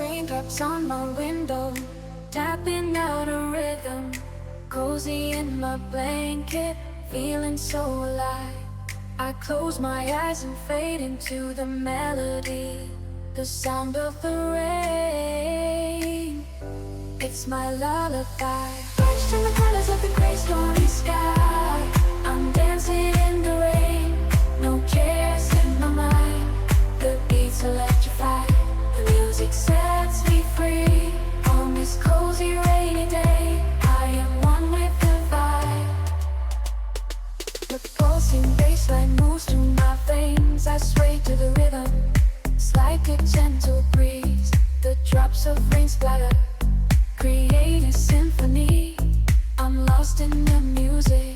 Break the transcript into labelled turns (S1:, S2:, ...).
S1: raindrops on my window, tapping out a rhythm. Cozy in my blanket, feeling so alive. I close my eyes and fade into the melody, the sound of the rain. It's my lullaby. Perched in the colors of the gray stormy sky, I'm dancing in the rain. No cares in my mind. The beats electrify. The music sets me free. On this cozy rainy day, I am one with the vibe. The pulsing bassline moves through my veins. I sway to the rhythm. It's like a gentle breeze. The drops of rain splatter, create a symphony. I'm lost in the music.